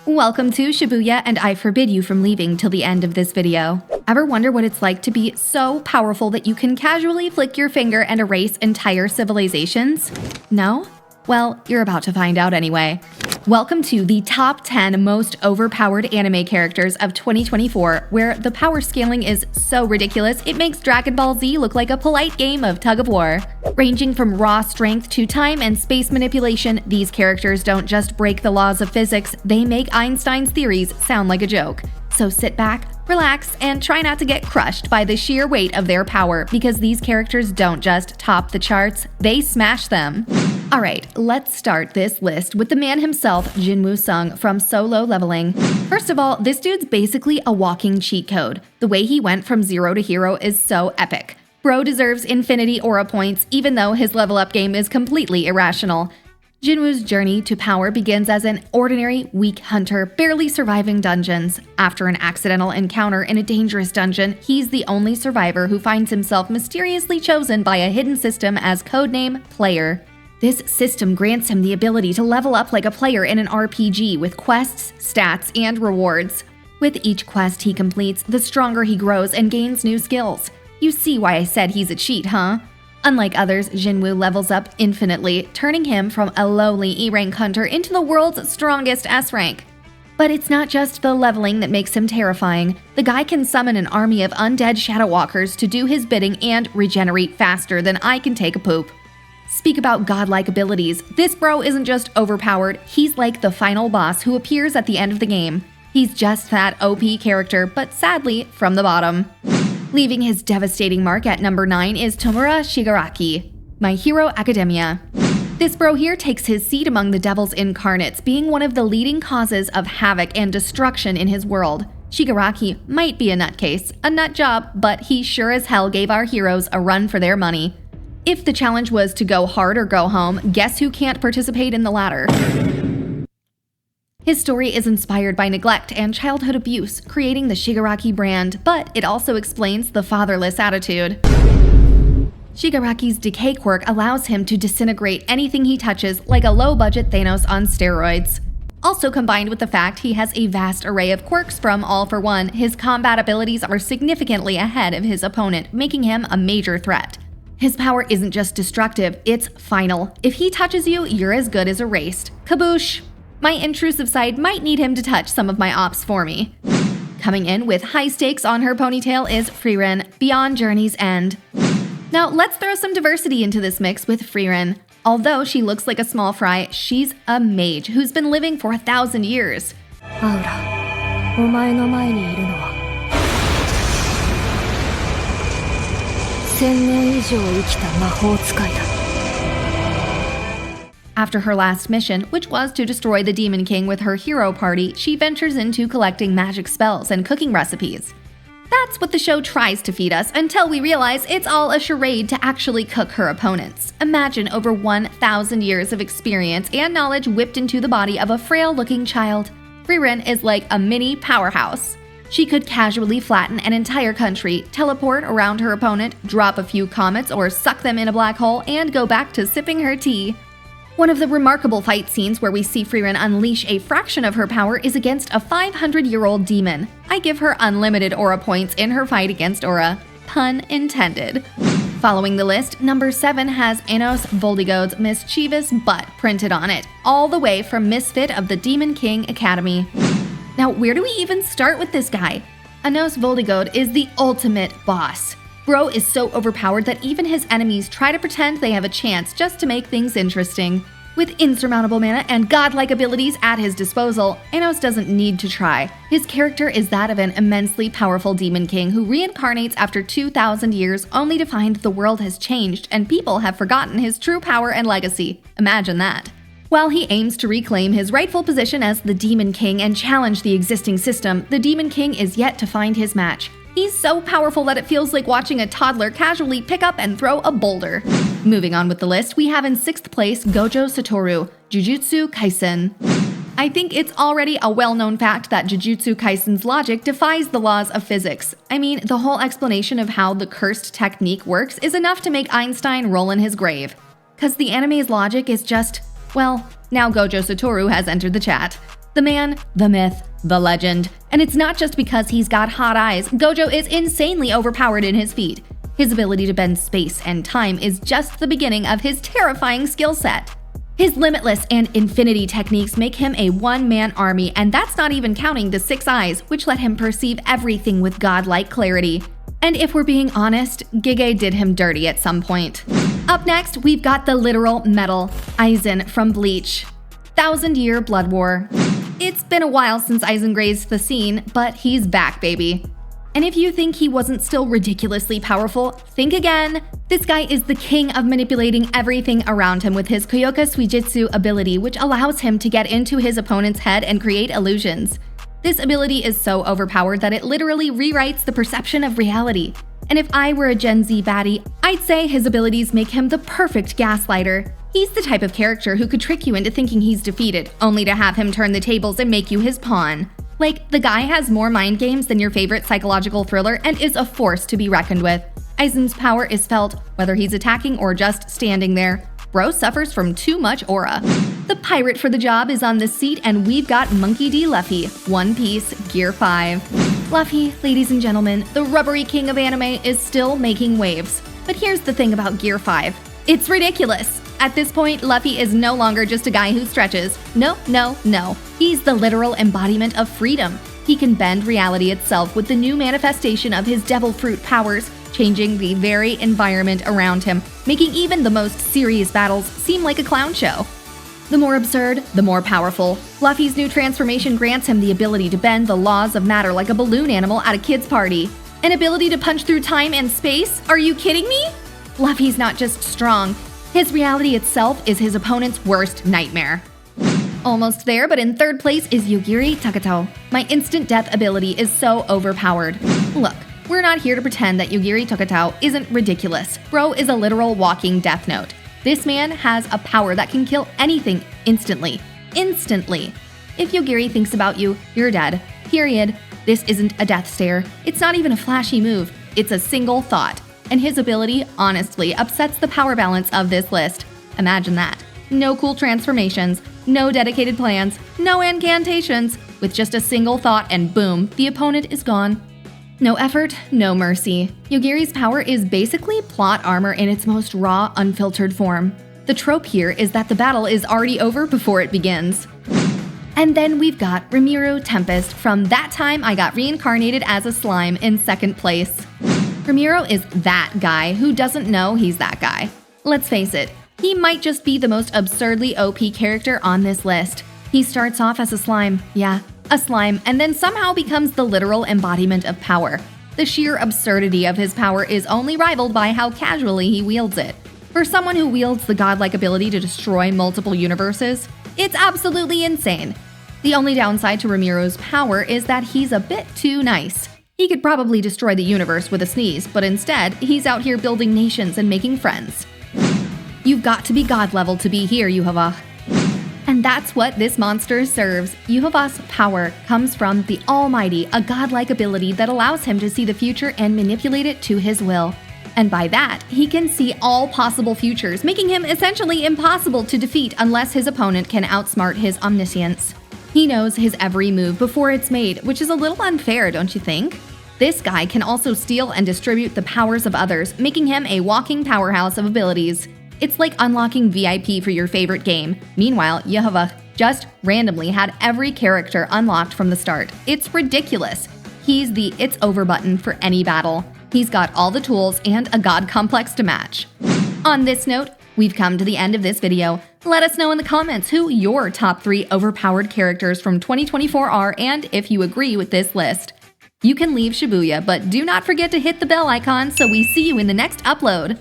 Welcome to Shibuya, and I forbid you from leaving till the end of this video. Ever wonder what it's like to be so powerful that you can casually flick your finger and erase entire civilizations? No? Well, you're about to find out anyway. Welcome to the top 10 most overpowered anime characters of 2024, where the power scaling is so ridiculous it makes Dragon Ball Z look like a polite game of tug-of-war. Ranging from raw strength to time and space manipulation, these characters don't just break the laws of physics, they make Einstein's theories sound like a joke. So sit back, relax, and try not to get crushed by the sheer weight of their power, because these characters don't just top the charts, they smash them. Alright, let's start this list with the man himself, Jinwoo Sung from Solo Leveling. First of all, this dude's basically a walking cheat code. The way he went from zero to hero is so epic. Bro deserves infinity aura points, even though his level up game is completely irrational. Jinwoo's journey to power begins as an ordinary, weak hunter barely surviving dungeons. After an accidental encounter in a dangerous dungeon, he's the only survivor who finds himself mysteriously chosen by a hidden system as codename Player. This system grants him the ability to level up like a player in an RPG with quests, stats, and rewards. With each quest he completes, the stronger he grows and gains new skills. You see why I said he's a cheat, huh? Unlike others, Jinwoo levels up infinitely, turning him from a lowly E-rank hunter into the world's strongest S-rank. But it's not just the leveling that makes him terrifying. The guy can summon an army of undead shadow walkers to do his bidding and regenerate faster than I can take a poop. Speak about godlike abilities, this bro isn't just overpowered, he's like the final boss who appears at the end of the game. He's just that OP character, but sadly, from the bottom. Leaving his devastating mark at number 9 is Tomura Shigaraki, My Hero Academia. This bro here takes his seat among the devil's incarnates, being one of the leading causes of havoc and destruction in his world. Shigaraki might be a nutcase, a nut job, but he sure as hell gave our heroes a run for their money. If the challenge was to go hard or go home, guess who can't participate in the latter? His story is inspired by neglect and childhood abuse, creating the Shigaraki brand, but it also explains the fatherless attitude. Shigaraki's decay quirk allows him to disintegrate anything he touches like a low-budget Thanos on steroids. Also combined with the fact he has a vast array of quirks from All for One, his combat abilities are significantly ahead of his opponent, making him a major threat. His power isn't just destructive, it's final. If he touches you, you're as good as erased. Kaboosh! My intrusive side might need him to touch some of my ops for me. Coming in with high stakes on her ponytail is Frieren, Beyond Journey's End. Now let's throw some diversity into this mix with Frieren. Although she looks like a small fry, she's a mage who's been living for 1,000 years. After her last mission, which was to destroy the Demon King with her hero party, she ventures into collecting magic spells and cooking recipes. That's what the show tries to feed us until we realize it's all a charade to actually cook her opponents. Imagine over 1,000 years of experience and knowledge whipped into the body of a frail-looking child. Frieren is like a mini powerhouse. She could casually flatten an entire country, teleport around her opponent, drop a few comets or suck them in a black hole, and go back to sipping her tea. One of the remarkable fight scenes where we see Frieren unleash a fraction of her power is against a 500-year-old demon. I give her unlimited aura points in her fight against Aura. Pun intended. Following the list, number 7 has Enos Voldigode's mischievous butt printed on it, all the way from Misfit of the Demon King Academy. Now, where do we even start with this guy? Enos Voldigode is the ultimate boss. Bro is so overpowered that even his enemies try to pretend they have a chance just to make things interesting. With insurmountable mana and godlike abilities at his disposal, Enos doesn't need to try. His character is that of an immensely powerful demon king who reincarnates after 2,000 years only to find the world has changed and people have forgotten his true power and legacy. Imagine that. While he aims to reclaim his rightful position as the Demon King and challenge the existing system, the Demon King is yet to find his match. He's so powerful that it feels like watching a toddler casually pick up and throw a boulder. Moving on with the list, we have in 6th place Gojo Satoru, Jujutsu Kaisen. I think it's already a well-known fact that Jujutsu Kaisen's logic defies the laws of physics. I mean, the whole explanation of how the cursed technique works is enough to make Einstein roll in his grave. 'Cause the anime's logic is just, well, now Gojo Satoru has entered the chat. The man, the myth, the legend. And it's not just because he's got hot eyes. Gojo is insanely overpowered in his feat. His ability to bend space and time is just the beginning of his terrifying skill set. His limitless and infinity techniques make him a one-man army, and that's not even counting the 6 eyes, which let him perceive everything with godlike clarity. And if we're being honest, Gege did him dirty at some point. Up next, we've got the literal metal, Aizen from Bleach. 1000-Year Blood War. It's been a while since Aizen graced the scene, but he's back, baby. And if you think he wasn't still ridiculously powerful, think again. This guy is the king of manipulating everything around him with his Kyoka Suijutsu ability, which allows him to get into his opponent's head and create illusions. This ability is so overpowered that it literally rewrites the perception of reality. And if I were a Gen Z baddie, I'd say his abilities make him the perfect gaslighter. He's the type of character who could trick you into thinking he's defeated, only to have him turn the tables and make you his pawn. Like, the guy has more mind games than your favorite psychological thriller and is a force to be reckoned with. Aizen's power is felt, whether he's attacking or just standing there. Bro suffers from too much aura. The pirate for the job is on the seat, and we've got Monkey D. Luffy, One Piece, Gear 5. Luffy, ladies and gentlemen, the rubbery king of anime is still making waves. But here's the thing about Gear 5. It's ridiculous. At this point, Luffy is no longer just a guy who stretches. No. He's the literal embodiment of freedom. He can bend reality itself with the new manifestation of his devil fruit powers, changing the very environment around him, making even the most serious battles seem like a clown show. The more absurd, the more powerful. Luffy's new transformation grants him the ability to bend the laws of matter like a balloon animal at a kid's party. An ability to punch through time and space? Are you kidding me? Luffy's not just strong. His reality itself is his opponent's worst nightmare. Almost there, but in third place is Yugiri Takato. My instant death ability is so overpowered. Look, we're not here to pretend that Yugiri Takato isn't ridiculous. Bro is a literal walking death note. This man has a power that can kill anything instantly. Instantly. If Yugiri thinks about you, you're dead. Period. This isn't a death stare. It's not even a flashy move. It's a single thought. And his ability, honestly, upsets the power balance of this list. Imagine that. No cool transformations, no dedicated plans, no incantations. With just a single thought and boom, the opponent is gone. No effort, no mercy. Yugiri's power is basically plot armor in its most raw, unfiltered form. The trope here is that the battle is already over before it begins. And then we've got Rimuru Tempest from That Time I Got Reincarnated as a Slime in second place. Rimuru is that guy who doesn't know he's that guy. Let's face it, he might just be the most absurdly OP character on this list. He starts off as a slime, yeah, a slime, and then somehow becomes the literal embodiment of power. The sheer absurdity of his power is only rivaled by how casually he wields it. For someone who wields the godlike ability to destroy multiple universes, it's absolutely insane. The only downside to Rimiru's power is that he's a bit too nice. He could probably destroy the universe with a sneeze, but instead, he's out here building nations and making friends. You've got to be god level to be here, Yuhava. And that's what this monster serves. Yuhava's power comes from the Almighty, a godlike ability that allows him to see the future and manipulate it to his will. And by that, he can see all possible futures, making him essentially impossible to defeat unless his opponent can outsmart his omniscience. He knows his every move before it's made, which is a little unfair, don't you think? This guy can also steal and distribute the powers of others, making him a walking powerhouse of abilities. It's like unlocking VIP for your favorite game. Meanwhile, Yuhava just randomly had every character unlocked from the start. It's ridiculous. He's the it's over button for any battle. He's got all the tools and a god complex to match. On this note, we've come to the end of this video. Let us know in the comments who your top 3 overpowered characters from 2024 are and if you agree with this list. You can leave Shibuya, but do not forget to hit the bell icon so we see you in the next upload.